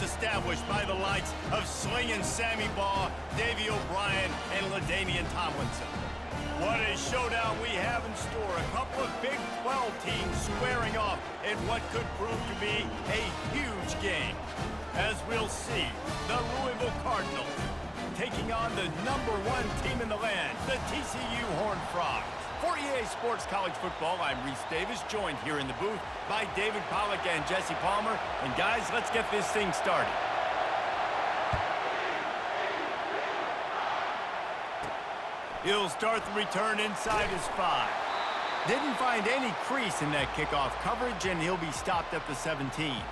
established by the likes of Slingin' Sammy Baugh, Davey O'Brien, and LaDainian Tomlinson. What a showdown we have in store. A couple of Big 12 teams squaring off in what could prove to be a huge game. As we'll see, the Louisville Cardinals taking on the #1 team in the land, the TCU Horned Frogs. For EA Sports College Football, I'm Reese Davis, joined here in the booth by David Pollack and Jesse Palmer. And guys, let's get this thing started. He'll start the return inside his 5. Didn't find any crease in that kickoff coverage, and he'll be stopped at the 17.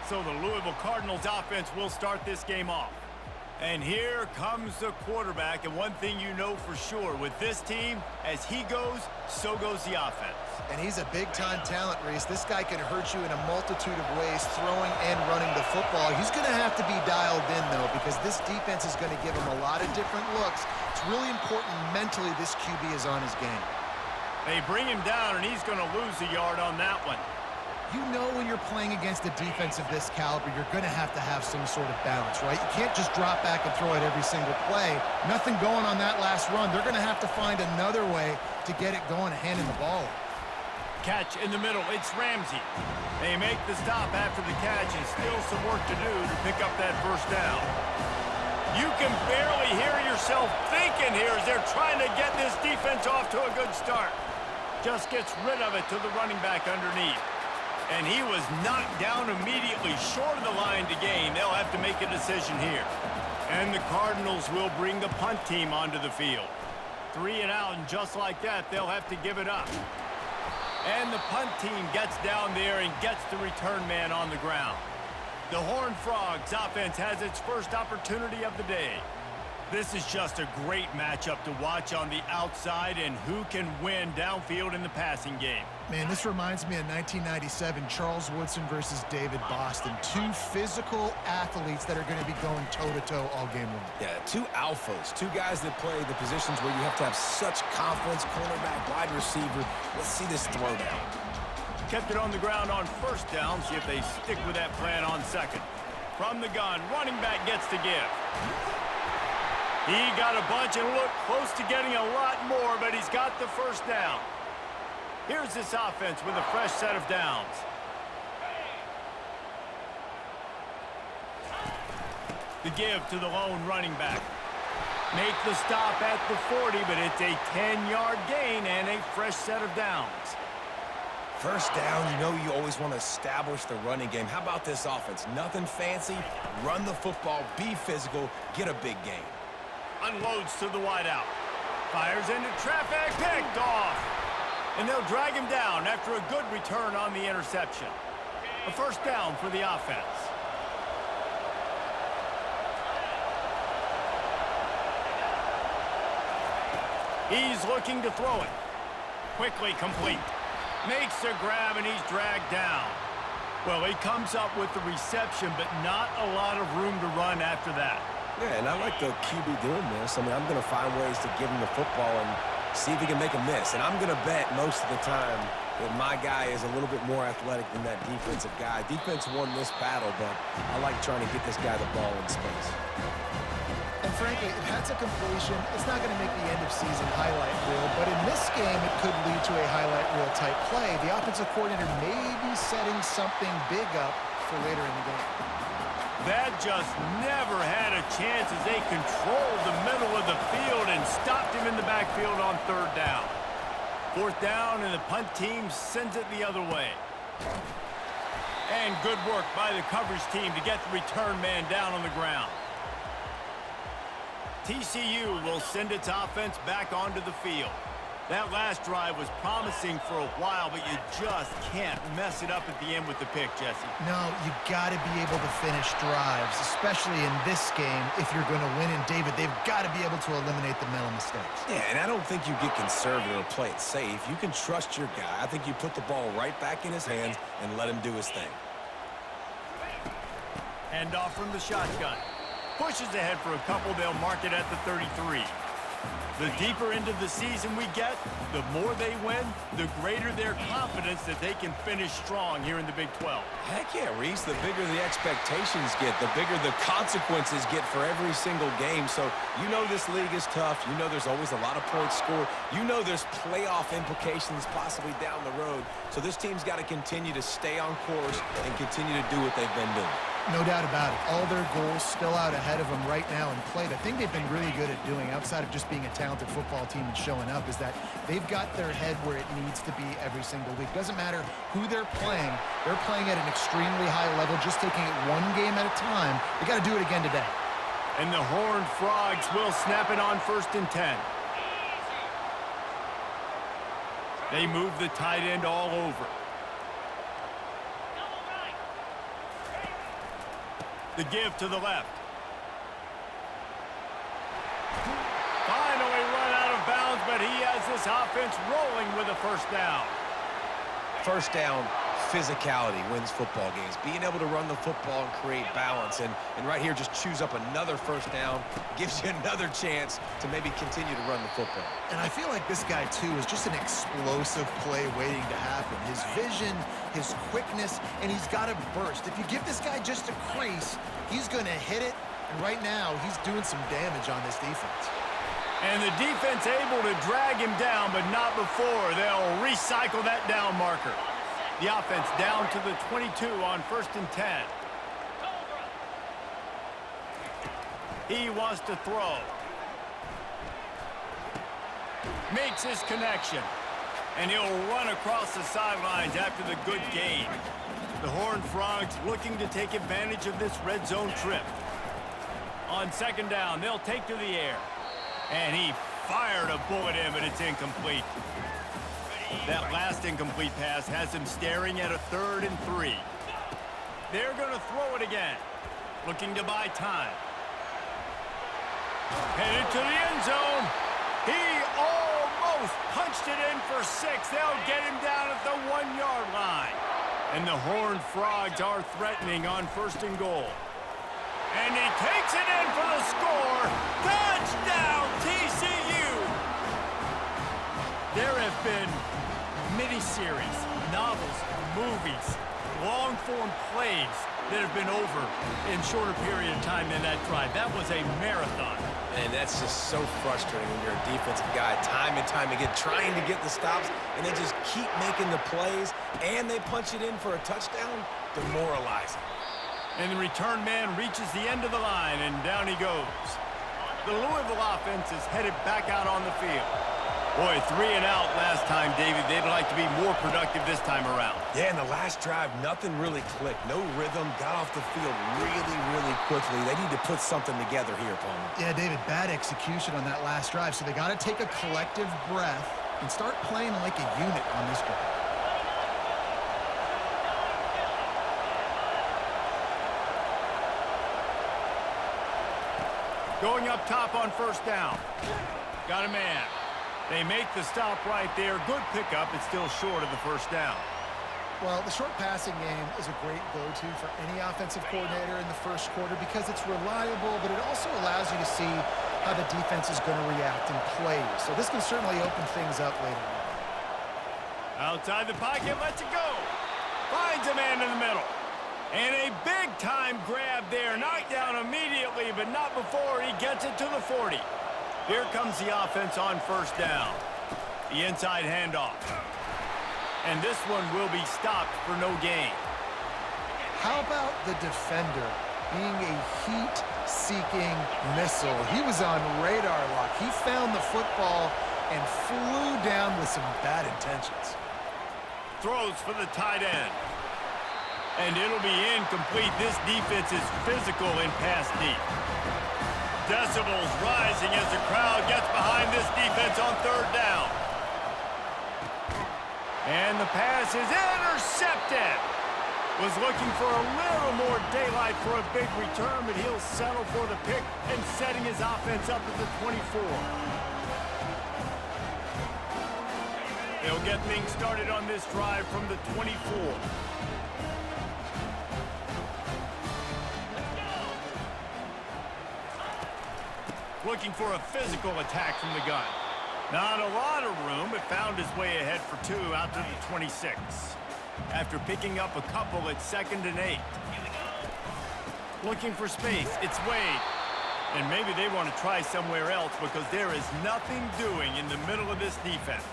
So the Louisville Cardinals offense will start this game off. And here comes the quarterback, and one thing you know for sure, with this team, as he goes, so goes the offense. And he's a big-time talent, Reese. This guy can hurt you in a multitude of ways, throwing and running the football. He's going to have to be dialed in, though, because this defense is going to give him a lot of different looks. It's really important mentally this QB is on his game. They bring him down, and he's going to lose a yard on that one. You know when you're playing against a defense of this caliber, you're going to have some sort of balance, right? You can't just drop back and throw it every single play. Nothing going on that last run. They're going to have to find another way to get it going, handing the ball. Catch in the middle. It's Ramsey. They make the stop after the catch, and still some work to do to pick up that first down. You can barely hear yourself thinking here as they're trying to get this defense off to a good start. Just gets rid of it to the running back underneath. And he was knocked down immediately short of the line to gain. They'll have to make a decision here. And the Cardinals will bring the punt team onto the field. 3 and out, and just like that, they'll have to give it up. And the punt team gets down there and gets the return man on the ground. The Horned Frogs offense has its first opportunity of the day. This is just a great matchup to watch on the outside, and who can win downfield in the passing game. Man, this reminds me of 1997, Charles Woodson versus David Boston. 2 physical athletes that are going to be going toe-to-toe all game long. Yeah, 2 alphas, 2 guys that play the positions where you have to have such confidence, cornerback, wide receiver. Let's see this throwdown. Kept it on the ground on first down. See if they stick with that plan on second. From the gun, running back gets the give. He got a bunch and looked close to getting a lot more, but he's got the first down. Here's this offense with a fresh set of downs. The give to the lone running back. Make the stop at the 40, but it's a 10-yard gain and a fresh set of downs. First down, you know you always want to establish the running game. How about this offense? Nothing fancy. Run the football, be physical, get a big gain. Unloads to the wideout. Fires into traffic, picked off. And they'll drag him down after a good return on the interception. A first down for the offense. He's looking to throw it. Quickly complete. Makes a grab, and he's dragged down. Well, he comes up with the reception, but not a lot of room to run after that. Yeah, and I like the QB doing this. I mean, I'm going to find ways to give him the football and see if he can make a miss. And I'm going to bet most of the time that my guy is a little bit more athletic than that defensive guy. Defense won this battle, but I like trying to get this guy the ball in space. And frankly, if that's a completion, it's not going to make the end-of-season highlight reel. But in this game, it could lead to a highlight reel type play. The offensive coordinator may be setting something big up for later in the game. That just never had a chance as they controlled the middle of the field and stopped him in the backfield on third down. Fourth down, and the punt team sends it the other way. And good work by the coverage team to get the return man down on the ground. TCU will send its offense back onto the field. That last drive was promising for a while, but you just can't mess it up at the end with the pick, Jesse. No, you got to be able to finish drives, especially in this game if you're going to win. And, David, they've got to be able to eliminate the mental mistakes. Yeah, and I don't think you get conservative or play it safe. You can trust your guy. I think you put the ball right back in his hands and let him do his thing. Hand off from the shotgun. Pushes ahead for a couple. They'll mark it at the 33. The deeper into the season we get, the more they win, the greater their confidence that they can finish strong here in the Big 12. Heck yeah, Reese. The bigger the expectations get, the bigger the consequences get for every single game. So you know this league is tough. You know there's always a lot of points scored. You know there's playoff implications possibly down the road. So this team's got to continue to stay on course and continue to do what they've been doing. No doubt about it. All their goals still out ahead of them right now in play. The thing they've been really good at doing, outside of just being a talented football team and showing up, is that they've got their head where it needs to be every single week. Doesn't matter who they're playing at an extremely high level, just taking it one game at a time. They got to do it again today. And the Horned Frogs will snap it on 1st and 10. They move the tight end all over. The give to the left. Finally run out of bounds, but he has this offense rolling with a first down. First down, physicality wins football games. Being able to run the football and create balance. And right here, just choose up another first down. Gives you another chance to maybe continue to run the football. And I feel like this guy, too, is just an explosive play waiting to happen. His vision, his quickness, and he's got a burst. If you give this guy just a crease, he's going to hit it. And right now, he's doing some damage on this defense. And the defense able to drag him down, but not before. They'll recycle that down marker. The offense down to the 22 on 1st and 10. He wants to throw. Makes his connection. And he'll run across the sidelines after the good gain. The Horned Frogs looking to take advantage of this red zone trip. On 2nd down, they'll take to the air. And he fired a bullet in, but it's incomplete. That last incomplete pass has him staring at a 3rd and 3. They're going to throw it again. Looking to buy time. Headed to the end zone. He almost punched it in for 6. They'll get him down at the 1-yard line. And the Horned Frogs are threatening on 1st and goal. And he takes it in for the score. Touchdown, TCU! There have been miniseries, novels, movies, long-form plays that have been over in shorter period of time than that drive. That was a marathon. And that's just so frustrating when you're a defensive guy, time and time again, trying to get the stops, and they just keep making the plays, and they punch it in for a touchdown. Demoralizing. And the return man reaches the end of the line, and down he goes. The Louisville offense is headed back out on the field. Boy, 3 and out last time, David. They'd like to be more productive this time around. Yeah, in the last drive, nothing really clicked. No rhythm, got off the field really, really quickly. They need to put something together here, Palmer. Yeah, David, bad execution on that last drive, so they got to take a collective breath and start playing like a unit on this drive. Going up top on 1st down. Got a man. They make the stop right there. Good pickup. It's still short of the 1st down. Well, the short passing game is a great go-to for any offensive coordinator in the 1st quarter because it's reliable, but it also allows you to see how the defense is going to react and play. So this can certainly open things up later on. Outside the pocket, lets it go. Finds a man in the middle. And a big-time grab there. Knocked down immediately, but not before he gets it to the 40. Here comes the offense on 1st down. The inside handoff. And this one will be stopped for no gain. How about the defender being a heat-seeking missile? He was on radar lock. He found the football and flew down with some bad intentions. Throws for the tight end. And it'll be incomplete. This defense is physical in pass deep. Decibels rising as the crowd gets behind this defense on 3rd down. And the pass is intercepted. Was looking for a little more daylight for a big return, but he'll settle for the pick and setting his offense up at the 24. They'll get things started on this drive from the 24. looking for a physical attack from the gun. Not a lot of room, but found his way ahead for 2 out to the 26. After picking up a couple at 2nd and 8. Looking for space, it's Wade. And maybe they want to try somewhere else because there is nothing doing in the middle of this defense.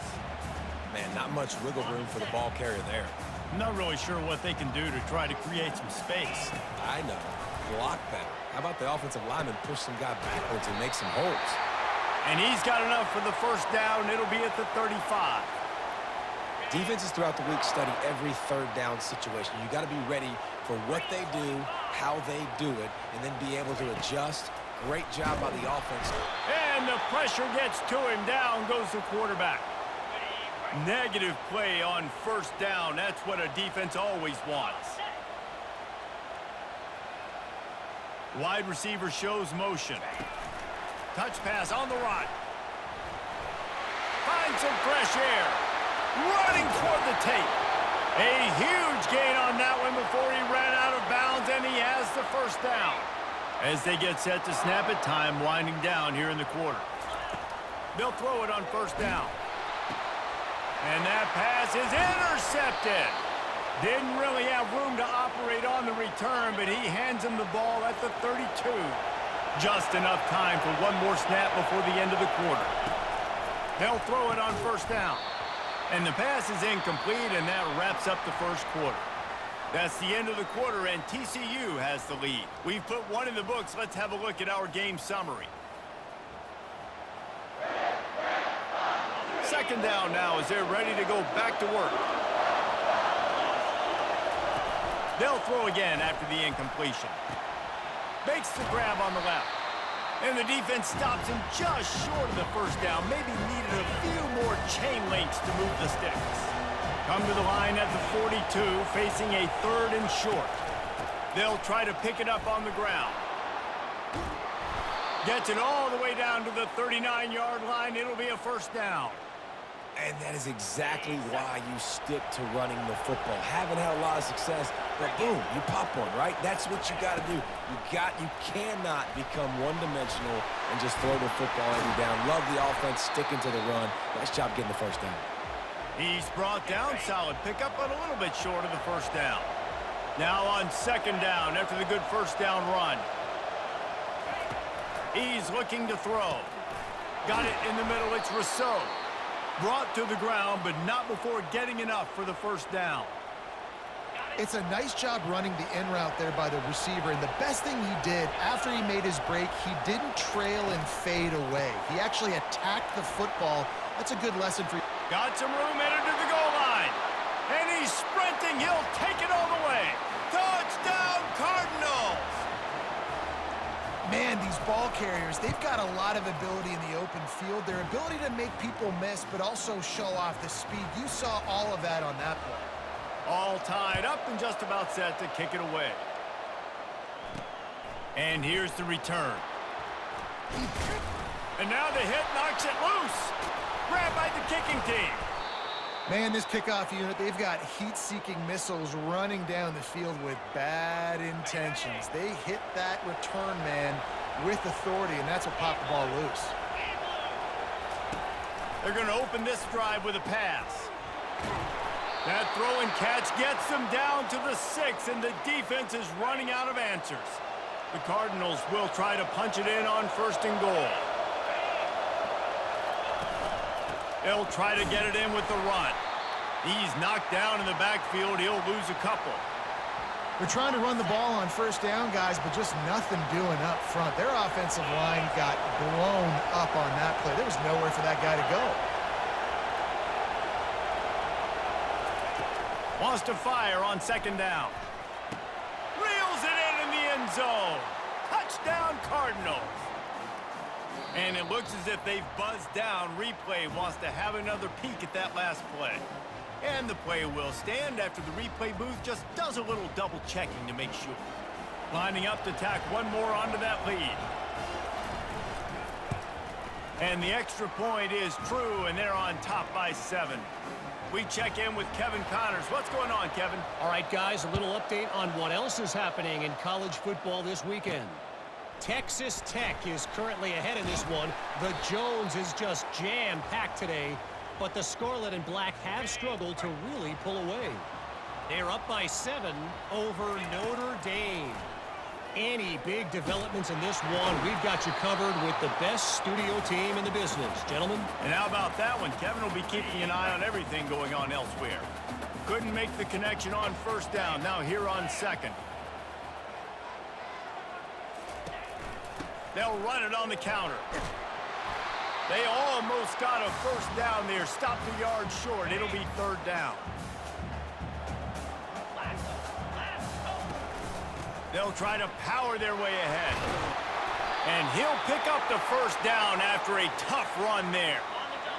Man, not much wiggle room for the ball carrier there. I'm not really sure what they can do to try to create some space. I know. Block better. How about the offensive lineman push some guy backwards and make some holes? And he's got enough for the first down. It'll be at the 35. Defenses throughout the week study every 3rd down situation. You got to be ready for what they do, how they do it, and then be able to adjust. Great job by the offense. And the pressure gets to him. Down goes the quarterback. Negative play on 1st down. That's what a defense always wants. Wide receiver shows motion. Touch pass on the run. Finds some fresh air. Running toward the tape. A huge gain on that one before he ran out of bounds, and he has the 1st down. As they get set to snap it, time winding down here in the quarter. They'll throw it on 1st down. And that pass is intercepted. Didn't really have room to operate on the return, but he hands him the ball at the 32. Just enough time for one more snap before the end of the quarter. They'll throw it on 1st down. And the pass is incomplete, and that wraps up the 1st quarter. That's the end of the quarter, and TCU has the lead. We've put one in the books. Let's have a look at our game summary. 2nd down now as they're ready to go back to work. They'll throw again after the incompletion. Makes the grab on the left. And the defense stops him just short of the 1st down. Maybe needed a few more chain links to move the sticks. Come to the line at the 42, facing a 3rd and short. They'll try to pick it up on the ground. Gets it all the way down to the 39-yard line. It'll be a 1st down. And that is exactly why you stick to running the football. Haven't had a lot of success, but boom, you pop one, right? That's what you got to do. You cannot become one-dimensional and just throw the football every down. Love the offense sticking to the run. Nice job getting the 1st down. He's brought down solid pickup, but a little bit short of the 1st down. Now on 2nd down after the good 1st down run. He's looking to throw. Got it in the middle. It's Rousseau. Brought to the ground, but not before getting enough for the 1st down. It's a nice job running the in route there by the receiver, and the best thing he did after he made his break, he didn't trail and fade away. He actually attacked the football. That's a good lesson for you. Got some room headed to the goal line. And he's sprinting. He'll take it all the way. Touchdown, Cardinals! Man, these ball carriers, they've got a lot of ability in the open field. Their ability to make people miss, but also show off the speed. You saw all of that on that play. All tied up and just about set to kick it away. And here's the return. And now the hit knocks it loose. Grabbed by the kicking team. Man, this kickoff unit, they've got heat-seeking missiles running down the field with bad intentions. They hit that return man with authority, and that's what popped the ball loose. They're going to open this drive with a pass. That throw and catch gets them down to the 6, and the defense is running out of answers. The Cardinals will try to punch it in on 1st and goal. They'll try to get it in with the run. He's knocked down in the backfield. He'll lose a couple. They're trying to run the ball on 1st down, guys, but just nothing doing up front. Their offensive line got blown up on that play. There was nowhere for that guy to go. Wants to fire on 2nd down. Reels it in the end zone. Touchdown, Cardinals. And it looks as if they've buzzed down. Replay wants to have another peek at that last play. And the play will stand after the replay booth just does a little double checking to make sure. Lining up to tack one more onto that lead. And the extra point is true, and they're on top by 7. We check in with Kevin Connors. What's going on, Kevin? All right, guys, a little update on what else is happening in college football this weekend. Texas Tech is currently ahead in this one. The Jones is just jam-packed today, but the Scarlet and Black have struggled to really pull away. They're up by 7 over Notre Dame. Any big developments in this one, we've got you covered with the best studio team in the business, gentlemen. And how about that one? Kevin will be keeping an eye on everything going on elsewhere. Couldn't make the connection on first down. Now here on second. They'll run it on the counter. They almost got a first down there. Stopped a yard short. It'll be third down. They'll try to power their way ahead. And he'll pick up the first down after a tough run there.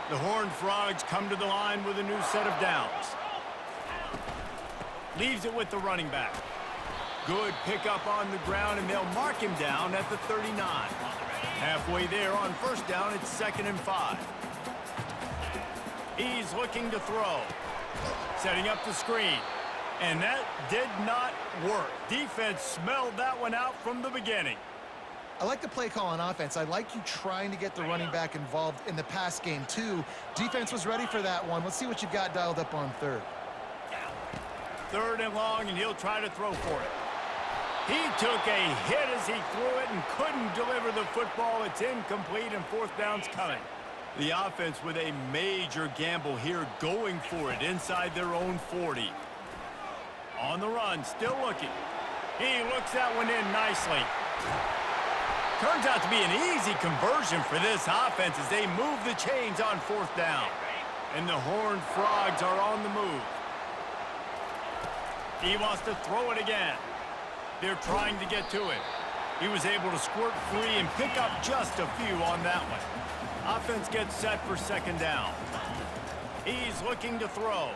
The Horned Frogs come to the line with a new set of downs. Leaves it with the running back. Good pickup on the ground, and they'll mark him down at the 39. Halfway there on first down, it's 2nd and 5. He's looking to throw. Setting up the screen. And that did not work. Defense smelled that one out from the beginning. I like the play call on offense. I like you trying to get the running back involved in the pass game, too. Defense was ready for that one. Let's see what you've got dialed up on third. 3rd and long, and he'll try to throw for it. He took a hit as he threw it and couldn't deliver the football. It's incomplete, and 4th down's coming. The offense with a major gamble here, going for it inside their own 40. On the run, still looking. He looks that one in nicely. Turns out to be an easy conversion for this offense as they move the chains on 4th down. And the Horned Frogs are on the move. He wants to throw it again. They're trying to get to it. He was able to squirt free and pick up just a few on that one. Offense gets set for 2nd down. He's looking to throw.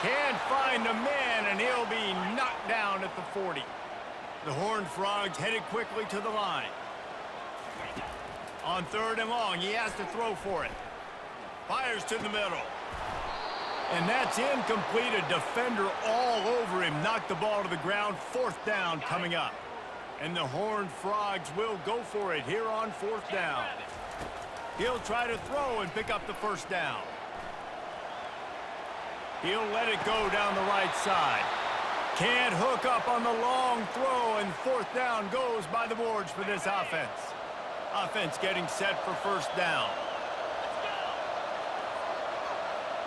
Can't find a man, and he'll be knocked down at the 40. The Horned Frogs headed quickly to the line. On 3rd and long, he has to throw for it. Fires to the middle. And that's incomplete. A defender all over him. Knocked the ball to the ground. 4th down coming up. And the Horned Frogs will go for it here on 4th down. He'll try to throw and pick up the first down. He'll let it go down the right side. Can't hook up on the long throw, and 4th down goes by the boards for this offense. Offense getting set for first down.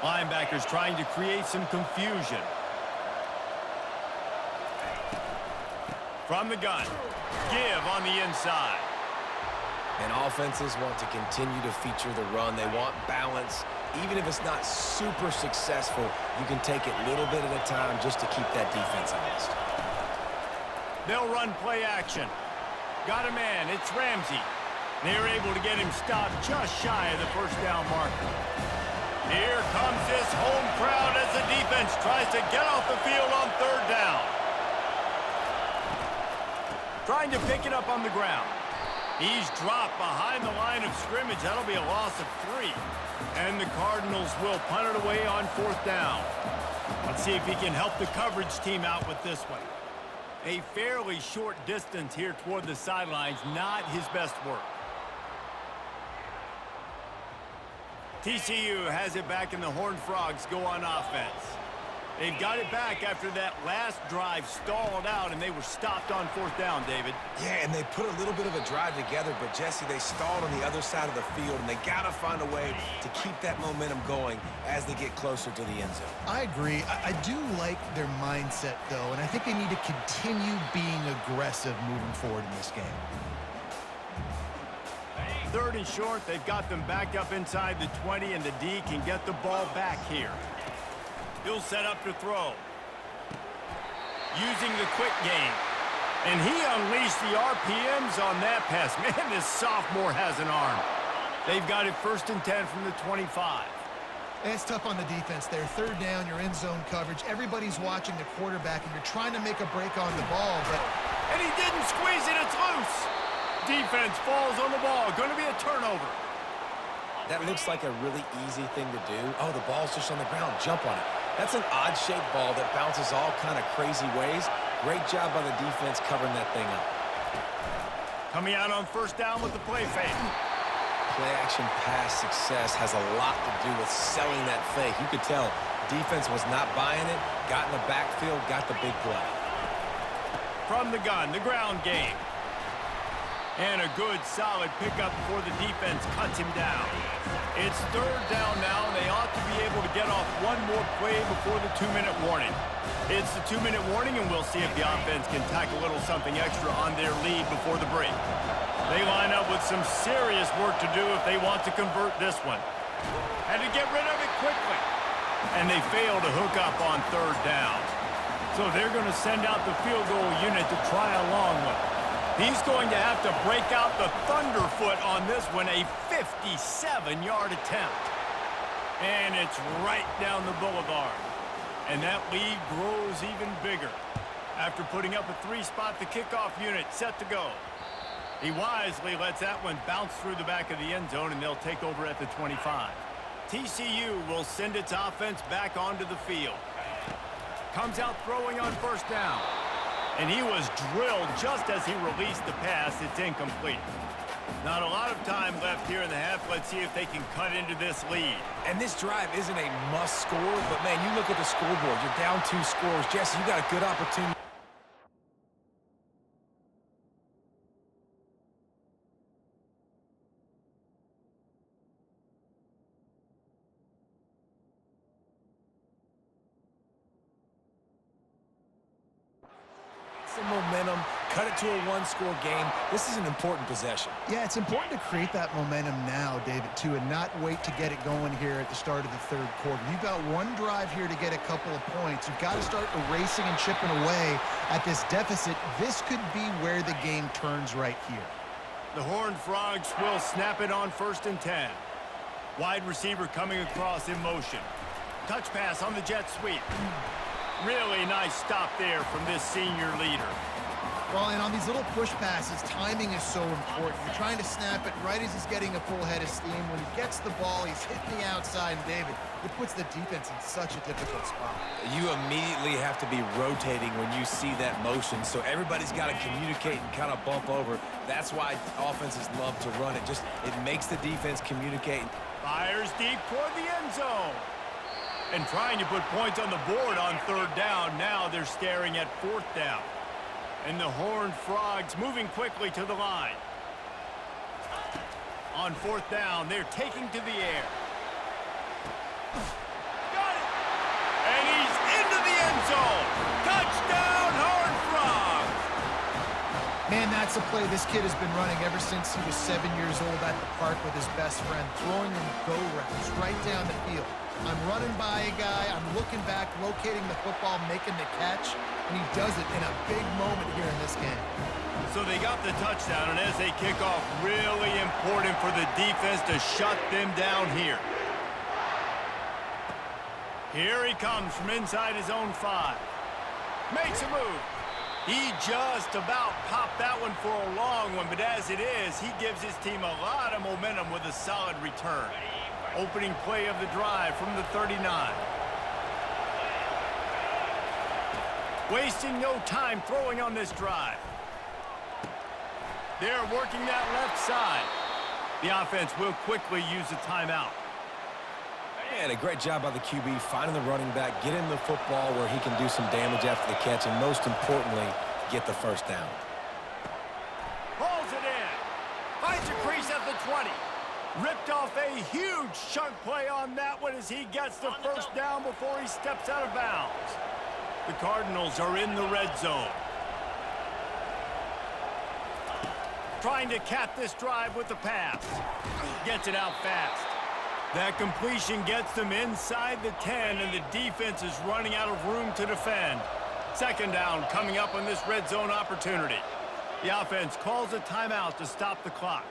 Linebackers trying to create some confusion. From the gun. Give on the inside. And offenses want to continue to feature the run. They want balance. Even if it's not super successful, you can take it little bit at a time just to keep that defense honest. They'll run play action. Got a man. It's Ramsey. They're able to get him stopped just shy of the first down marker. Here comes this home crowd as the defense tries to get off the field on 3rd down. Trying to pick it up on the ground. He's dropped behind the line of scrimmage. That'll be a loss of 3. And the Cardinals will punt it away on 4th down. Let's see if he can help the coverage team out with this one. A fairly short distance here toward the sidelines. Not his best work. TCU has it back, and the Horned Frogs go on offense. They've got it back after that last drive stalled out, and they were stopped on 4th down, David. Yeah, and they put a little bit of a drive together, but, Jesse, they stalled on the other side of the field, and they got to find a way to keep that momentum going as they get closer to the end zone. I agree. I do like their mindset, though, and I think they need to continue being aggressive moving forward in this game. 3rd and short. They've got them backed up inside the 20, and the D can get the ball back here. He'll set up to throw. Using the quick game. And he unleashed the RPMs on that pass. Man, this sophomore has an arm. They've got it 1st and 10 from the 25. And it's tough on the defense there. 3rd down, you're in zone coverage. Everybody's watching the quarterback, and you're trying to make a break on the ball, but... And he didn't squeeze it. It's loose. Defense falls on the ball. Going to be a turnover. That looks like a really easy thing to do. Oh, the ball's just on the ground. Jump on it. That's an odd-shaped ball that bounces all kind of crazy ways. Great job by the defense covering that thing up. Coming out on first down with the play fake. Play-action pass success has a lot to do with selling that fake. You could tell defense was not buying it, got in the backfield, got the big play. From the gun, the ground game. And a good, solid pickup before the defense cuts him down. It's third down now, and they ought to be able to get off one more play before the 2-minute warning. It's the 2-minute warning, and we'll see if the offense can tack a little something extra on their lead before the break. They line up with some serious work to do if they want to convert this one. Had to get rid of it quickly. And they fail to hook up on third down. So they're going to send out the field goal unit to try a long one. He's going to have to break out the thunderfoot on this one, a 57-yard attempt. And it's right down the boulevard. And that lead grows even bigger. After putting up a 3-spot, the kickoff unit set to go. He wisely lets that one bounce through the back of the end zone, and they'll take over at the 25. TCU will send its offense back onto the field. Comes out throwing on first down. And he was drilled just as he released the pass. It's incomplete. Not a lot of time left here in the half. Let's see if they can cut into this lead. And this drive isn't a must score, but, man, you look at the scoreboard. You're down 2 scores. Jesse, you got a good opportunity. Some momentum, cut it to a 1-score game. This is an important possession. Yeah, it's important to create that momentum now, David, too, and not wait to get it going here at the start of the third quarter. You've got one drive here to get a couple of points. You've got to start erasing and chipping away at this deficit. This could be where the game turns right here. The Horned Frogs will snap it on 1st and 10. Wide receiver coming across in motion. Touch pass on the jet sweep. Really nice stop there from this senior leader. Well, and on these little push passes, timing is so important. You're trying to snap it right as he's getting a full head of steam. When he gets the ball, he's hitting the outside, and David, it puts the defense in such a difficult spot. You immediately have to be rotating when you see that motion, so everybody's got to communicate and kind of bump over. That's why offenses love to run it. It makes the defense communicate. Fires deep toward the end zone. And trying to put points on the board on third down. Now they're staring at 4th down. And the Horned Frogs moving quickly to the line. On 4th down, they're taking to the air. Got it! And he's into the end zone. Touchdown, Horned Frogs! Man, that's a play this kid has been running ever since he was 7 years old at the park with his best friend, throwing them go routes right down the field. I'm running by a guy, I'm looking back, locating the football, making the catch, and he does it in a big moment here in this game. So they got the touchdown, and as they kick off, really important for the defense to shut them down here. Here he comes from inside his own 5. Makes a move. He just about popped that one for a long one, but as it is, he gives his team a lot of momentum with a solid return. Opening play of the drive from the 39. Wasting no time throwing on this drive. They're working that left side. The offense will quickly use a timeout. And a great job by the QB finding the running back, getting the football where he can do some damage after the catch, and most importantly, get the first down. Pulls it in. Finds a crease at the 20. Ripped off a huge chunk play on that one as he gets the first down before he steps out of bounds. The Cardinals are in the red zone. Trying to cap this drive with the pass. Gets it out fast. That completion gets them inside the 10, and the defense is running out of room to defend. 2nd down coming up on this red zone opportunity. The offense calls a timeout to stop the clock.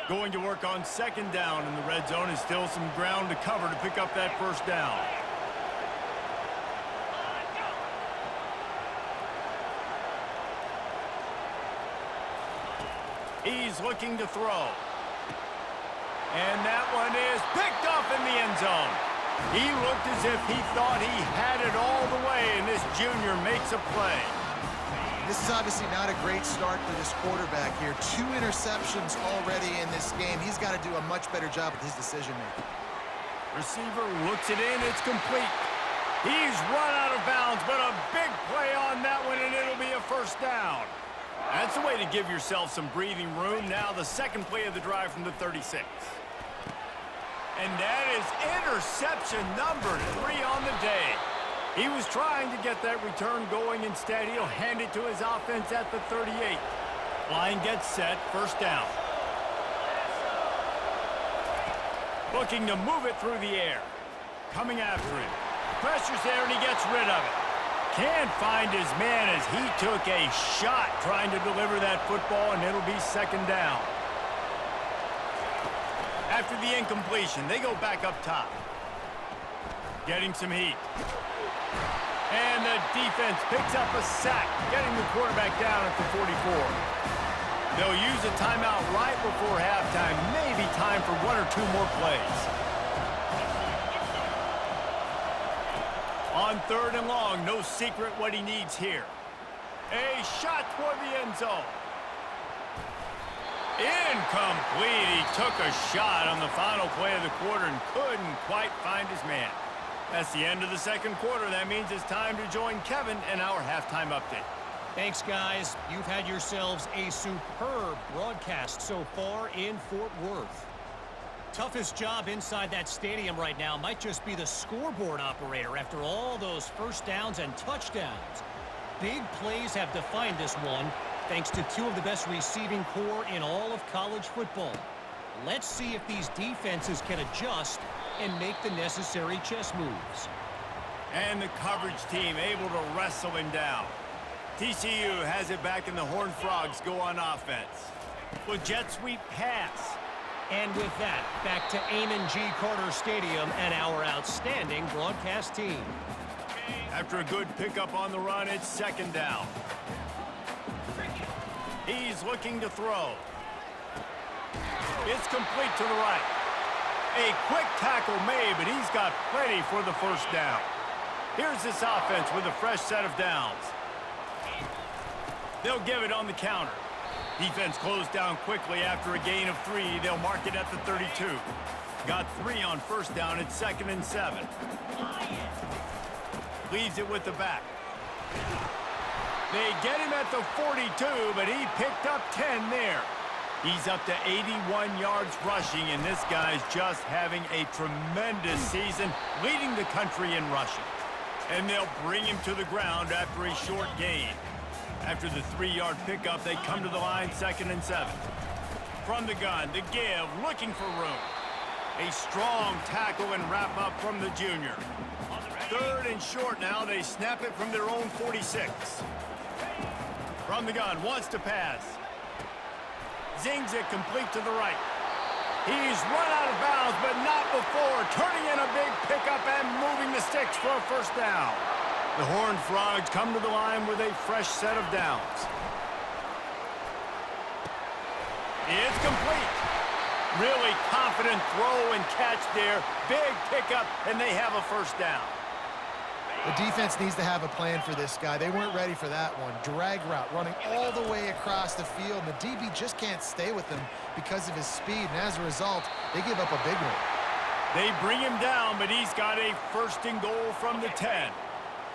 Going to work on 2nd down in the red zone, and still some ground to cover to pick up that first down. He's looking to throw. And that one is picked off in the end zone. He looked as if he thought he had it all the way, and this junior makes a play. This is obviously not a great start for this quarterback here. 2 interceptions already in this game. He's got to do a much better job with his decision-making. Receiver looks it in. It's complete. He's run out of bounds, but a big play on that one, and it'll be a first down. That's the way to give yourself some breathing room. Now the second play of the drive from the 36. And that is interception number 3 on the day. He was trying to get that return going. Instead, he'll hand it to his offense at the 38. Line gets set, first down. Looking to move it through the air. Coming after him. Pressure's there, and he gets rid of it. Can't find his man as he took a shot trying to deliver that football, and it'll be second down. After the incompletion, they go back up top. Getting some heat. And the defense picks up a sack, getting the quarterback down at the 44. They'll use a timeout right before halftime. Maybe time for 1 or 2 more plays. On 3rd and long, no secret what he needs here. A shot toward the end zone. Incomplete. He took a shot on the final play of the quarter and couldn't quite find his man. That's the end of the second quarter. That means it's time to join Kevin in our halftime update. Thanks, guys. You've had yourselves a superb broadcast so far in Fort Worth. Toughest job inside that stadium right now might just be the scoreboard operator after all those first downs and touchdowns. Big plays have defined this one, thanks to 2 of the best receiving corps in all of college football. Let's see if these defenses can adjust and make the necessary chess moves. And the coverage team able to wrestle him down. TCU has it back, and the Horned Frogs go on offense. With jet sweep pass. And with that, back to Amon G. Carter Stadium and our outstanding broadcast team. After a good pickup on the run, it's second down. He's looking to throw. It's complete to the right. A quick tackle made, but he's got plenty for the first down. Here's this offense with a fresh set of downs. They'll give it on the counter. Defense closed down quickly after a gain of 3. They'll mark it at the 32. Got 3 on first down. It's 2nd and 7. Leaves it with the back. They get him at the 42, but he picked up 10 there. He's up to 81 yards rushing, and this guy's just having a tremendous season, leading the country in rushing. And they'll bring him to the ground after a short gain. After the 3-yard pickup, they come to the line, 2nd and 7. From the gun, the give, looking for room. A strong tackle and wrap up from the junior. 3rd and short now. They snap it from their own 46. From the gun, wants to pass. Zings it complete to the right. He's run out of bounds, but not before turning in a big pickup and moving the sticks for a first down. The Horned Frogs come to the line with a fresh set of downs. It's complete. Really confident throw and catch there. Big pickup, and they have a first down. The defense needs to have a plan for this guy. They weren't ready for that one. Drag route running all the way across the field, and the DB just can't stay with him because of his speed, and as a result, they give up a big one. They bring him down, but he's got a 1st and goal from the 10.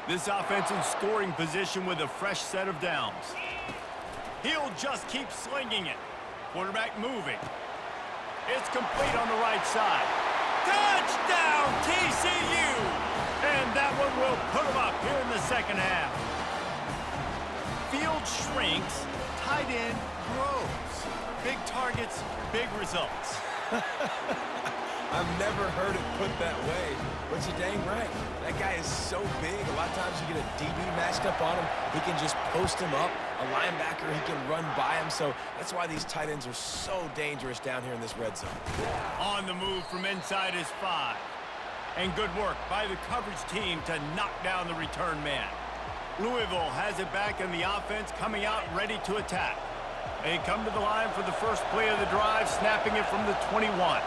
This offense in scoring position with a fresh set of downs. He'll just keep slinging it. Quarterback moving. It's complete on the right side. Touchdown, TCU! And that one will put them up here in the second half. Field shrinks, tight end grows. Big targets, big results. I've never heard it put that way, but you're dang right. That guy is so big. A lot of times you get a DB matched up on him. He can just post him up. A linebacker, he can run by him. So that's why these tight ends are so dangerous down here in this red zone. On the move from inside his 5. And good work by the coverage team to knock down the return man. Louisville has it back, and the offense coming out ready to attack. They come to the line for the first play of the drive, snapping it from the 21.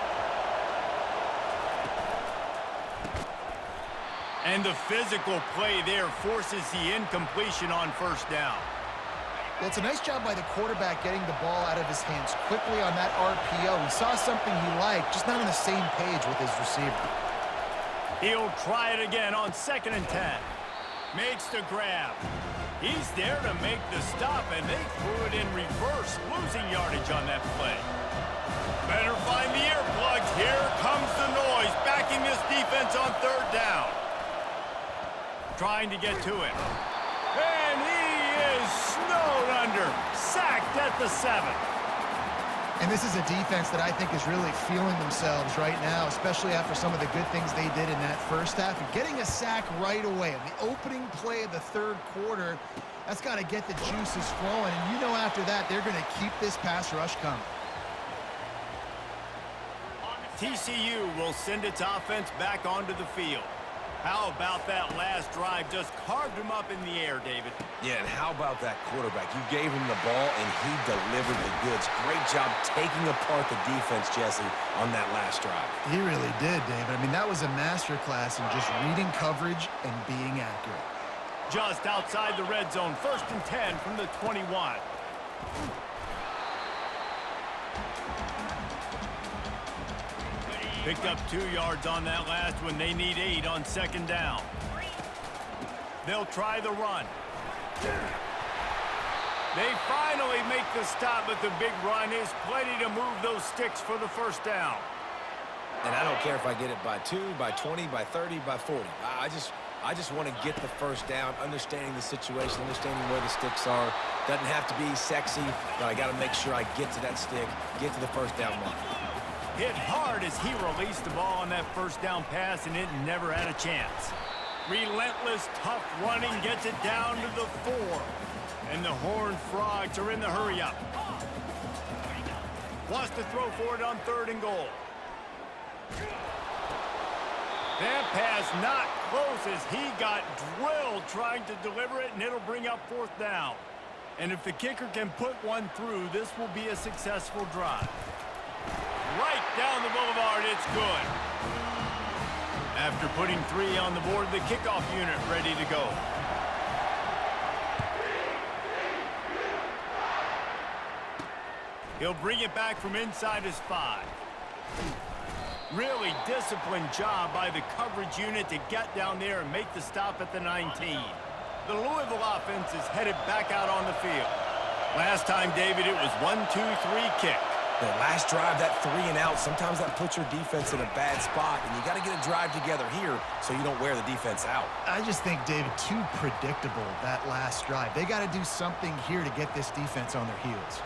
And the physical play there forces the incompletion on first down. Well, it's a nice job by the quarterback getting the ball out of his hands quickly on that RPO. He saw something he liked, just not on the same page with his receiver. He'll try it again on 2nd and 10. Makes the grab. He's there to make the stop, and they threw it in reverse, losing yardage on that play. Better find the earplugs. Here comes the noise, backing this defense on 3rd down. Trying to get to it. And he is snowed under. Sacked at the 7. And this is a defense that I think is really feeling themselves right now, especially after some of the good things they did in that first half. And getting a sack right away on the opening play of the 3rd quarter, that's got to get the juices flowing. And you know after that, they're going to keep this pass rush coming. TCU will send its offense back onto the field. How about that last drive? Just carved him up in the air, David. Yeah, and how about that quarterback? You gave him the ball, and he delivered the goods. Great job taking apart the defense, Jesse, on that last drive. He really did, David. I mean, that was a masterclass in just reading coverage and being accurate. Just outside the red zone, 1st and 10 from the 21. Picked up 2 yards on that last one. They need 8 on 2nd down. They'll try the run. They finally make the stop, but the big run is plenty to move those sticks for the 1st down. And I don't care if I get it by 2, by 20, by 30, by 40. I just want to get the 1st down, understanding the situation, understanding where the sticks are. Doesn't have to be sexy, but I got to make sure I get to that stick, get to the 1st down line. Hit hard as he released the ball on that 1st down pass, and it never had a chance. Relentless, tough running gets it down to the 4. And the Horned Frogs are in the hurry-up. Wants to throw for it on 3rd and goal. That pass not close as he got drilled trying to deliver it, and it'll bring up 4th down. And if the kicker can put one through, this will be a successful drive. Right down the boulevard, it's good. After putting 3 on the board, the kickoff unit ready to go. He'll bring it back from inside his 5. Really disciplined job by the coverage unit to get down there and make the stop at the 19. The Louisville offense is headed back out on the field. Last time, David, it was 1-2-3 kick. The last drive, that 3 and out, sometimes that puts your defense in a bad spot, and you got to get a drive together here so you don't wear the defense out. I just think, David, too predictable, that last drive. They got to do something here to get this defense on their heels.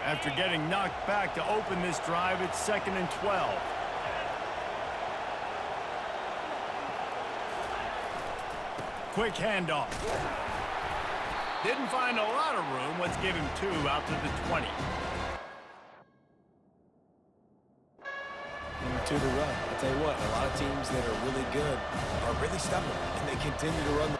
After getting knocked back to open this drive, it's 2nd and 12. Quick handoff. Didn't find a lot of room. Let's give him 2 out to the 20. To the run. I'll tell you what, a lot of teams that are really good are really stubborn, and they continue to run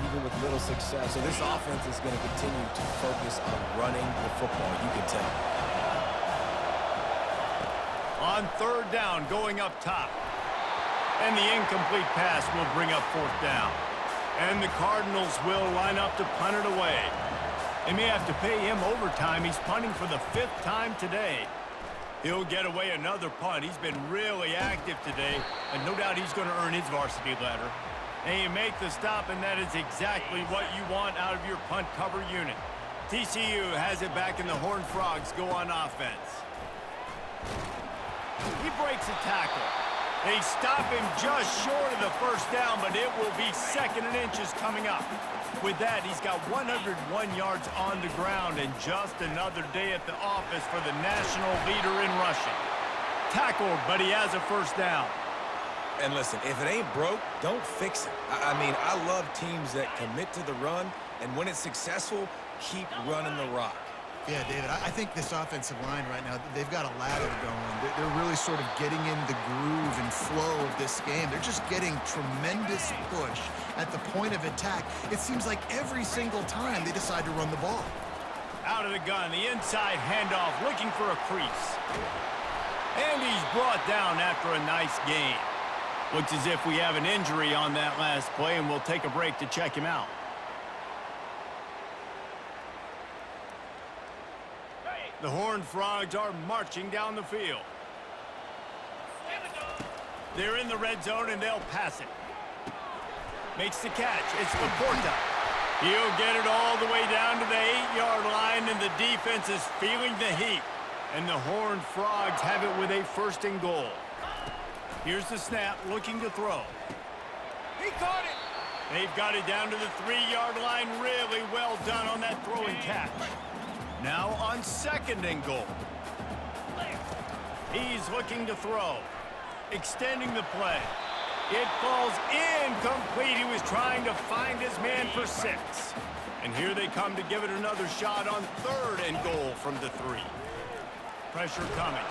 even with little success. So this offense is going to continue to focus on running the football, you can tell. On 3rd down, going up top. And the incomplete pass will bring up 4th down. And the Cardinals will line up to punt it away. They may have to pay him overtime. He's punting for the 5th time today. He'll get away another punt. He's been really active today, and no doubt he's going to earn his varsity letter. And you make the stop, and that is exactly what you want out of your punt cover unit. TCU has it back, and the Horned Frogs go on offense. He breaks a tackle. They stop him just short of the 1st down, but it will be 2nd and inches coming up. With that, he's got 101 yards on the ground, and just another day at the office for the national leader in rushing. Tackled, but he has a 1st down. And listen, if it ain't broke, don't fix it. I mean, I love teams that commit to the run, and when it's successful, keep running the rock. Yeah, David, I think this offensive line right now, they've got a ladder going. They're really sort of getting in the groove and flow of this game. They're just getting tremendous push at the point of attack. It seems like every single time they decide to run the ball. Out of the gun, the inside handoff, looking for a crease. And he's brought down after a nice gain. Looks as if we have an injury on that last play, and we'll take a break to check him out. The Horned Frogs are marching down the field. They're in the red zone, and they'll pass it. Makes the catch. It's Laporta. He'll get it all the way down to the 8-yard line, and the defense is feeling the heat. And the Horned Frogs have it with a 1st and goal. Here's the snap, looking to throw. He caught it. They've got it down to the 3-yard line. Really well done on that throw and catch. Now on 2nd and goal. He's looking to throw. Extending the play. It falls incomplete. He was trying to find his man for 6. And here they come to give it another shot on 3rd and goal from the 3. Pressure coming.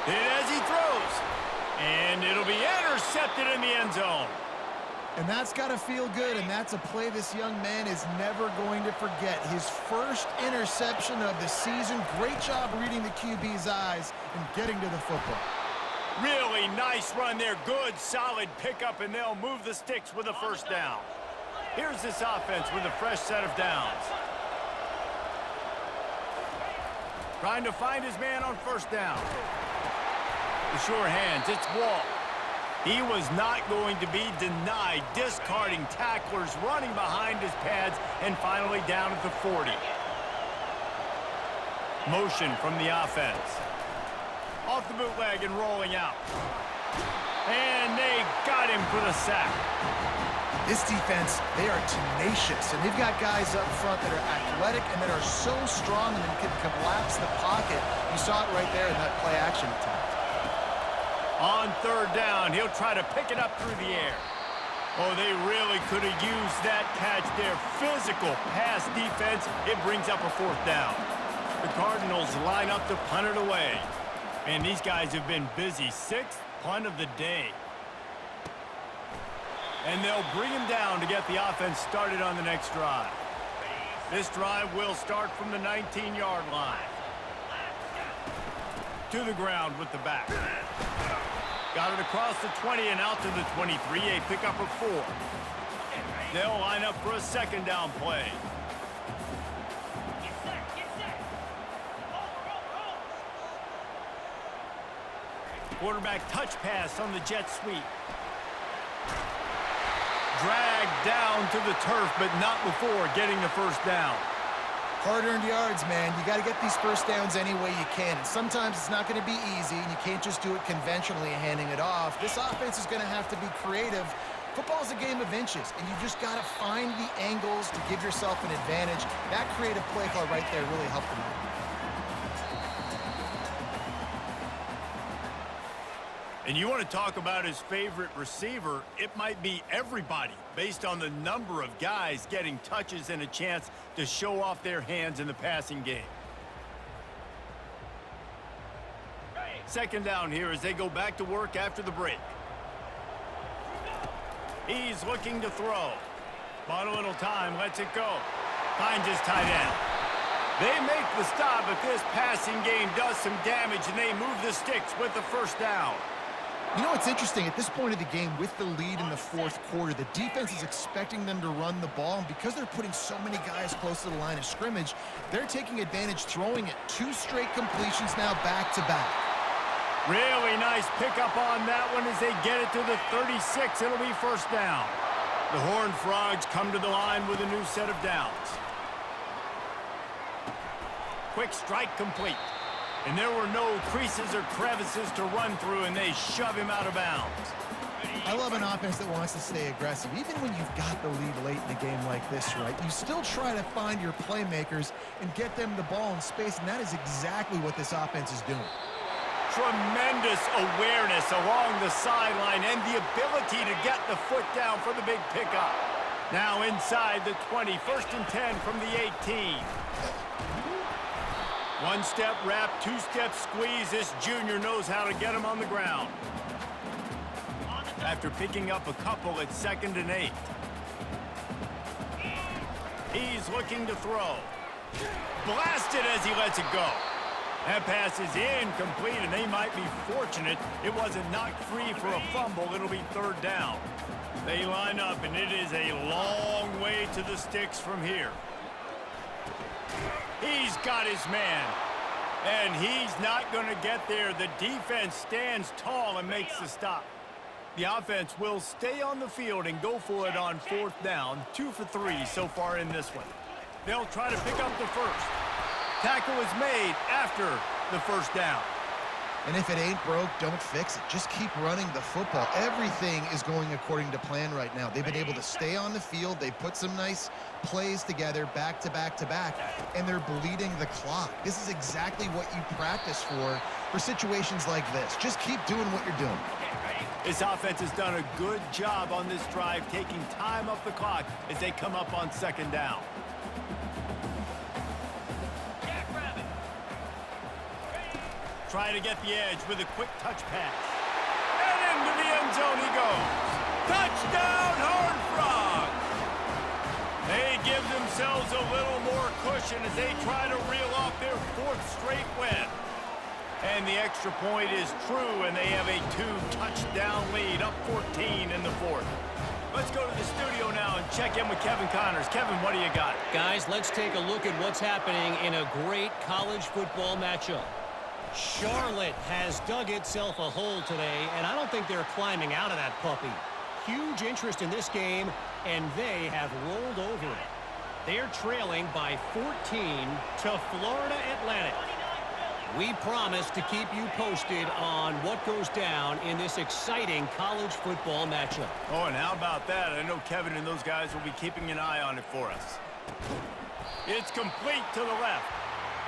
Hit as he throws. And it'll be intercepted in the end zone. And that's got to feel good, and that's a play this young man is never going to forget. His 1st interception of the season. Great job reading the QB's eyes and getting to the football. Really nice run there. Good, solid pickup, and they'll move the sticks with a 1st down. Here's this offense with a fresh set of downs. Trying to find his man on 1st down. The sure hands, it's Wall. He was not going to be denied, discarding tacklers, running behind his pads, and finally down at the 40. Motion from the offense. Off the bootleg and rolling out. And they got him for the sack. This defense, they are tenacious, and they've got guys up front that are athletic and that are so strong and can collapse the pocket. You saw it right there in that play-action attempt. On 3rd down, he'll try to pick it up through the air. Oh, they really could have used that catch there. Physical pass defense. It brings up a 4th down. The Cardinals line up to punt it away. And these guys have been busy. 6th punt of the day. And they'll bring him down to get the offense started on the next drive. This drive will start from the 19-yard line. To the ground with the back. Got it across the 20 and out to the 23, a pickup of 4. They'll line up for a 2nd down play. Quarterback touch pass on the jet sweep. Dragged down to the turf, but not before getting the 1st down. Hard-earned yards, man. You got to get these 1st downs any way you can. And sometimes it's not going to be easy, and you can't just do it conventionally handing it off. This offense is going to have to be creative. Football's a game of inches, and you just got to find the angles to give yourself an advantage. That creative play call right there really helped them out. And you want to talk about his favorite receiver, it might be everybody based on the number of guys getting touches and a chance to show off their hands in the passing game. 2nd down here as they go back to work after the break. He's looking to throw. Bought a little time, lets it go. Finds his tight end. They make the stop, but this passing game does some damage, and they move the sticks with the 1st down. You know what's interesting? At this point of the game, with the lead in the 4th quarter, the defense is expecting them to run the ball, and because they're putting so many guys close to the line of scrimmage, they're taking advantage, throwing it. 2 straight completions now back-to-back. Really nice pickup on that one as they get it to the 36. It'll be 1st down. The Horned Frogs come to the line with a new set of downs. Quick strike complete. And there were no creases or crevices to run through, and they shove him out of bounds. I love an offense that wants to stay aggressive. Even when you've got the lead late in a game like this, right, you still try to find your playmakers and get them the ball in space, and that is exactly what this offense is doing. Tremendous awareness along the sideline and the ability to get the foot down for the big pickup. Now inside the 20, 1st and 10 from the 18. 1-step wrap, 2-step squeeze. This junior knows how to get him on the ground. After picking up a couple at 2nd and 8. He's looking to throw. Blasted as he lets it go. That pass is incomplete, and they might be fortunate it wasn't knocked free for a fumble. It'll be third down. They line up, and it is a long way to the sticks from here. He's got his man, and he's not going to get there. The defense stands tall and makes the stop. The offense will stay on the field and go for it on fourth down. 2 for 3 so far in this one. They'll try to pick up the first. Tackle is made after the first down. And if it ain't broke, don't fix it. Just keep running the football. Everything is going according to plan right now. They've been able to stay on the field. They've put some nice plays together back to back to back, and they're bleeding the clock. This is exactly what you practice for situations like this. Just keep doing what you're doing. This offense has done a good job on this drive, taking time off the clock as they come up on second down. Trying to get the edge with a quick touch pass. And into the end zone he goes. Touchdown, Horned Frogs! They give themselves a little more cushion as they try to reel off their 4th straight win. And the extra point is true, and they have a 2-touchdown lead, up 14 in the 4th. Let's go to the studio now and check in with Kevin Connors. Kevin, what do you got? Guys, let's take a look at what's happening in a great college football matchup. Charlotte has dug itself a hole today, and I don't think they're climbing out of that puppy. Huge interest in this game, and they have rolled over it. They're trailing by 14 to Florida Atlantic. We promise to keep you posted on what goes down in this exciting college football matchup. Oh, and how about that? I know Kevin and those guys will be keeping an eye on it for us. It's complete to the left.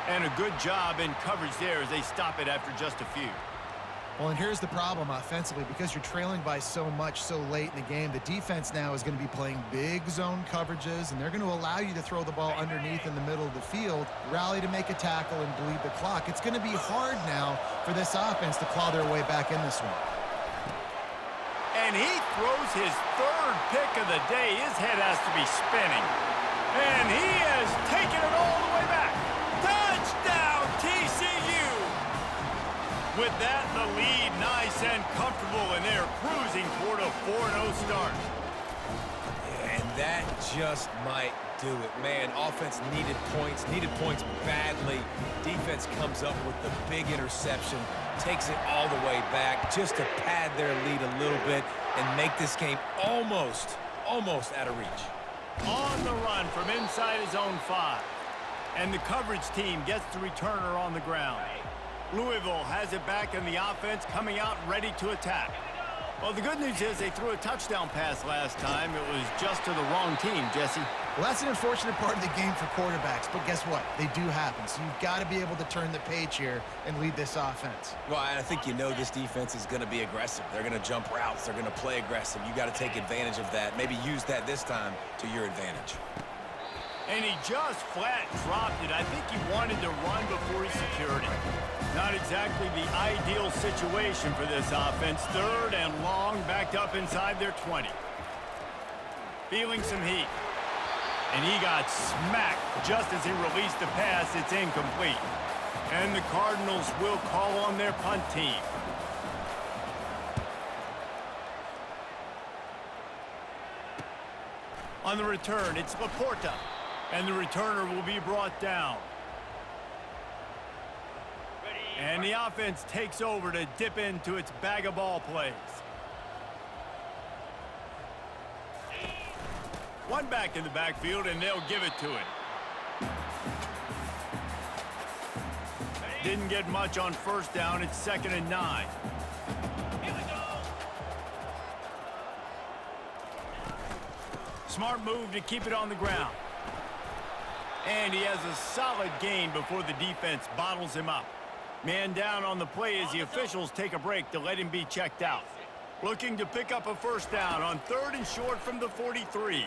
And a good job in coverage there as they stop it after just a few. Well, and here's the problem offensively. Because you're trailing by so much so late in the game, the defense now is going to be playing big zone coverages, and they're going to allow you to throw the ball underneath in the middle of the field, rally to make a tackle, and bleed the clock. It's going to be hard now for this offense to claw their way back in this one. And he throws his 3rd pick of the day. His head has to be spinning. And he has taken it all the way back. Touchdown, TCU! With that, the lead nice and comfortable, and they're cruising toward a 4-0 start. And that just might do it. Man, offense needed points badly. Defense comes up with the big interception, takes it all the way back just to pad their lead a little bit and make this game almost out of reach. On the run from inside his own 5. And the coverage team gets the returner on the ground. Louisville has it back in the offense, coming out ready to attack. Well, the good news is they threw a touchdown pass last time. It was just to the wrong team, Jesse. Well, that's an unfortunate part of the game for quarterbacks, but guess what? They do happen, so you've got to be able to turn the page here and lead this offense. Well, I think you know this defense is going to be aggressive. They're going to jump routes. They're going to play aggressive. You got to take advantage of that. Maybe use that this time to your advantage. And he just flat dropped it. I think he wanted to run before he secured it. Not exactly the ideal situation for this offense. 3rd and long, backed up inside their 20. Feeling some heat. And he got smacked just as he released the pass. It's incomplete. And the Cardinals will call on their punt team. On the return, it's Laporta. And the returner will be brought down. And the offense takes over to dip into its bag of ball plays. One back in the backfield, and they'll give it to him. Didn't get much on first down. It's 2nd and 9. Smart move to keep it on the ground. And he has a solid gain before the defense bottles him up. Man down on the play as the officials take a break to let him be checked out. Looking to pick up a first down on 3rd and short from the 43.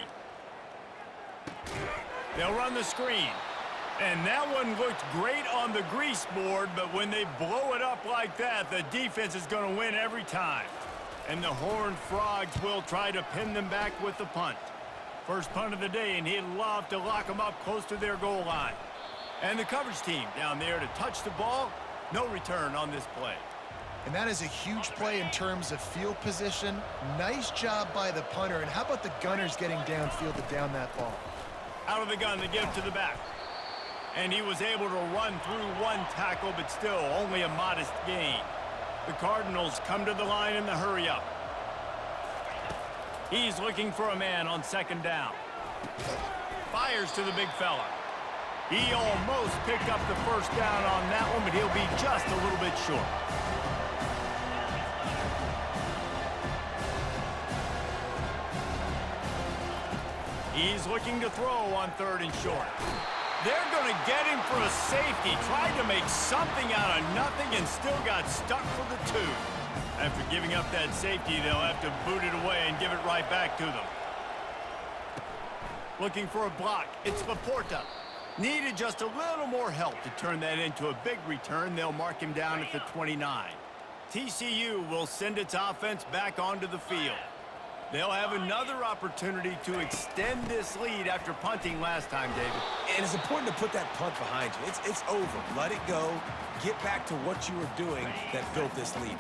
They'll run the screen. And that one looked great on the grease board, but when they blow it up like that, the defense is going to win every time. And the Horned Frogs will try to pin them back with the punt. First punt of the day, and he'd love to lock them up close to their goal line. And the coverage team down there to touch the ball. No return on this play. And that is a huge play in terms of field position. Nice job by the punter. And how about the gunners getting downfield to down that ball? Out of the gun, the give to the back. And he was able to run through one tackle, but still only a modest gain. The Cardinals come to the line in the hurry-up. He's looking for a man on second down. Fires to the big fella. He almost picked up the first down on that one, but he'll be just a little bit short. He's looking to throw on 3rd and short. They're going to get him for a safety. Tried to make something out of nothing and still got stuck for the 2. After giving up that safety, they'll have to boot it away and give it right back to them. Looking for a block. It's Laporta. Needed just a little more help to turn that into a big return. They'll mark him down at the 29. TCU will send its offense back onto the field. They'll have another opportunity to extend this lead after punting last time, David. And it's important to put that punt behind you. It's over. Let it go. Get back to what you were doing that built this lead.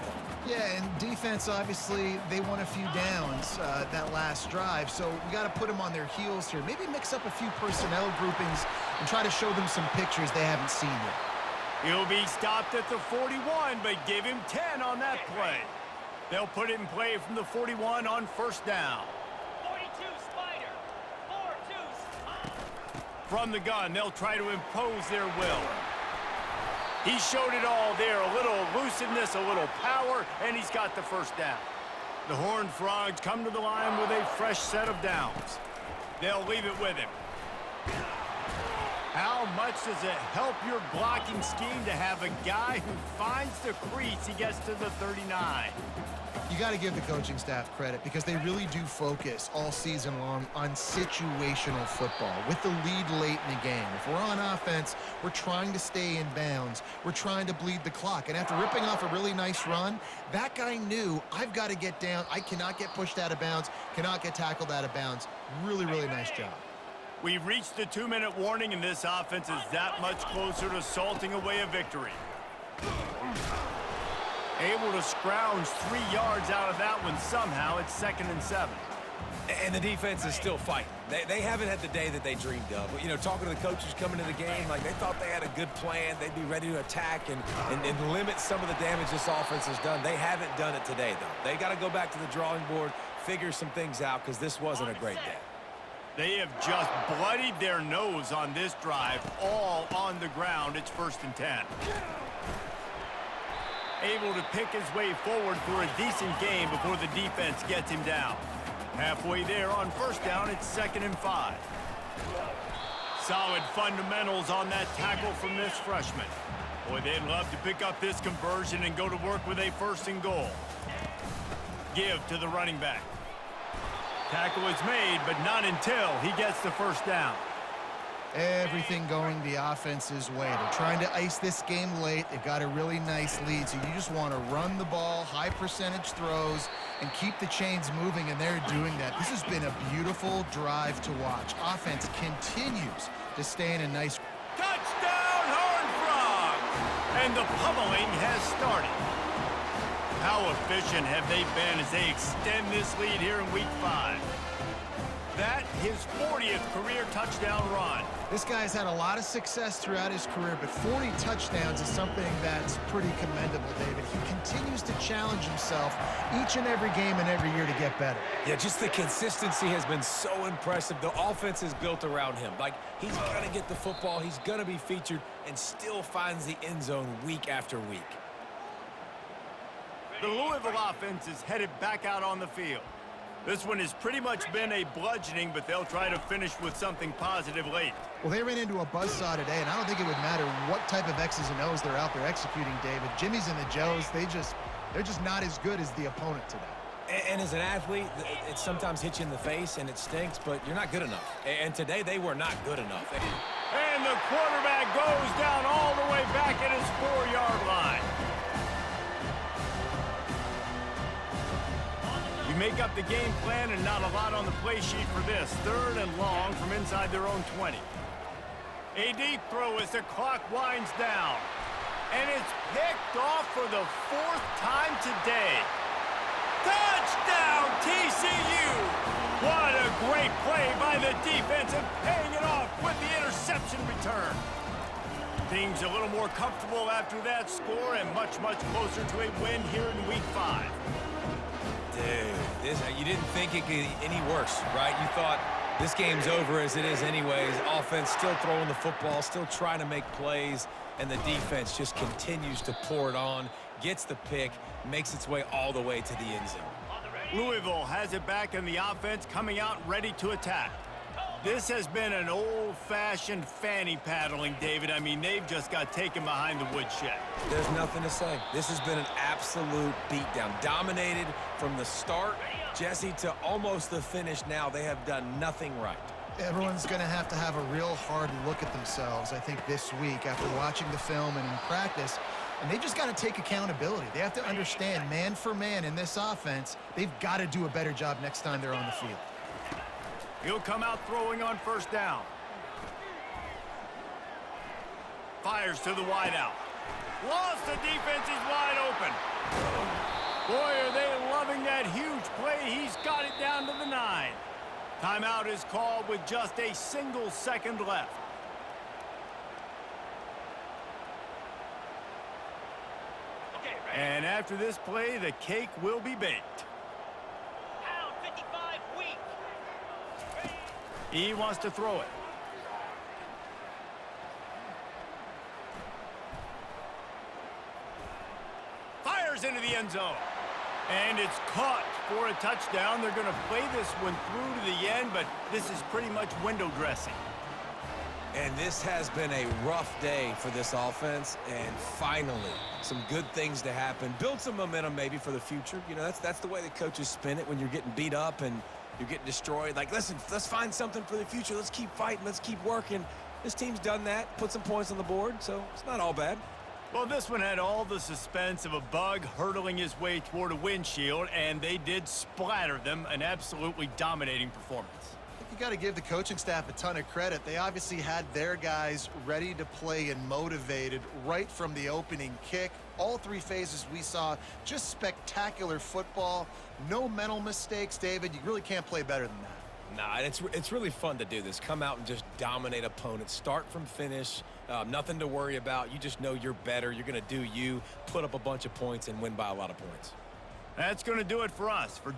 Yeah, and defense, obviously, they won a few downs that last drive, so we got to put them on their heels here. Maybe mix up a few personnel groupings and try to show them some pictures they haven't seen yet. He'll be stopped at the 41, but give him 10 on that play. They'll put it in play from the 41 on 1st down. 42 Spider. 4-2. From the gun, they'll try to impose their will. He showed it all there, a little elusiveness, a little power, and he's got the 1st down. The Horned Frogs come to the line with a fresh set of downs. They'll leave it with him. How much does it help your blocking scheme to have a guy who finds the crease? He gets to the 39. You got to give the coaching staff credit because they really do focus all season long on situational football with the lead late in the game. If we're on offense, we're trying to stay in bounds. We're trying to bleed the clock. And after ripping off a really nice run, that guy knew, I've got to get down. I cannot get pushed out of bounds, cannot get tackled out of bounds. Really, really nice job. We've reached the 2-minute warning, and this offense is that much closer to salting away a victory. Able to scrounge 3 yards out of that one somehow. It's 2nd and 7. And the defense is still fighting. They haven't had the day that they dreamed of. You know, talking to the coaches coming to the game, like they thought they had a good plan. They'd be ready to attack and limit some of the damage this offense has done. They haven't done it today, though. They got to go back to the drawing board, figure some things out, because this wasn't a great day. They have just bloodied their nose on this drive, all on the ground. It's 1st and 10. Able to pick his way forward for a decent game before the defense gets him down. Halfway there on 1st down, it's 2nd and 5. Solid fundamentals on that tackle from this freshman. Boy, they'd love to pick up this conversion and go to work with a 1st and goal. Give to the running back. Tackle is made, but not until he gets the 1st down. Everything going the offense's way. They're trying to ice this game late. They've got a really nice lead, so you just want to run the ball, high percentage throws, and keep the chains moving, and they're doing that. This has been a beautiful drive to watch. Offense continues to stay in a nice... Touchdown, Horned Frogs! And the pummeling has started. How efficient have they been as they extend this lead here in Week 5? That, his 40th career touchdown run. This guy's had a lot of success throughout his career, but 40 touchdowns is something that's pretty commendable, David. He continues to challenge himself each and every game and every year to get better. Yeah, just the consistency has been so impressive. The offense is built around him. Like, he's going to get the football, he's going to be featured, and still finds the end zone week after week. The Louisville offense is headed back out on the field. This one has pretty much been a bludgeoning, but they'll try to finish with something positive late. Well, they ran into a buzzsaw today, and I don't think it would matter what type of X's and O's they're out there executing, David. Jimmy's and the Joes, they're just not as good as the opponent today. And as an athlete, it sometimes hits you in the face, and it stinks, but you're not good enough. And today, they were not good enough. And the quarterback goes down all the way back at his 4-yard line. You make up the game plan and not a lot on the play sheet for this. 3rd and long from inside their own 20. A deep throw as the clock winds down. And it's picked off for the 4th time today. Touchdown, TCU! What a great play by the defense and paying it off with the interception return. Things a little more comfortable after that score and much, much closer to a win here in Week 5. Dude, you didn't think it could get any worse, right? You thought this game's over as it is anyways. Offense still throwing the football, still trying to make plays, and the defense just continues to pour it on, gets the pick, makes its way all the way to the end zone. Louisville has it back in the offense, coming out ready to attack. This has been an old-fashioned fanny paddling, David. I mean, they've just got taken behind the woodshed. There's nothing to say. This has been an absolute beatdown. Dominated from the start, Jesse, to almost the finish now. They have done nothing right. Everyone's going to have a real hard look at themselves, I think, this week after watching the film and in practice. And they just got to take accountability. They have to understand, man for man in this offense, they've got to do a better job next time they're on the field. He'll come out throwing on first down. Fires to the wideout. Lost, the defense is wide open. Boy, are they loving that huge play. He's got it down to the 9. Timeout is called with just a single second left. And after this play, the cake will be baked. Pound 55 weak. He wants to throw it. Fires into the end zone. And it's caught for a touchdown. They're going to play this one through to the end, but this is pretty much window dressing. And this has been a rough day for this offense, and finally, some good things to happen. Build some momentum maybe for the future. You know, that's the way the coaches spin it when you're getting beat up and you're getting destroyed. Like, listen, let's find something for the future. Let's keep fighting. Let's keep working. This team's done that, put some points on the board, so it's not all bad. Well, this one had all the suspense of a bug hurtling his way toward a windshield, and they did splatter them. An absolutely dominating performance. You got to give the coaching staff a ton of credit. They obviously had their guys ready to play and motivated right from the opening kick. All 3 phases we saw, just spectacular football. No mental mistakes, David. You really can't play better than that. Nah, it's really fun to do this. Come out and just dominate opponents. Start from finish. Nothing to worry about. You just know you're better. You're going to do you, put up a bunch of points, and win by a lot of points. That's going to do it for us. For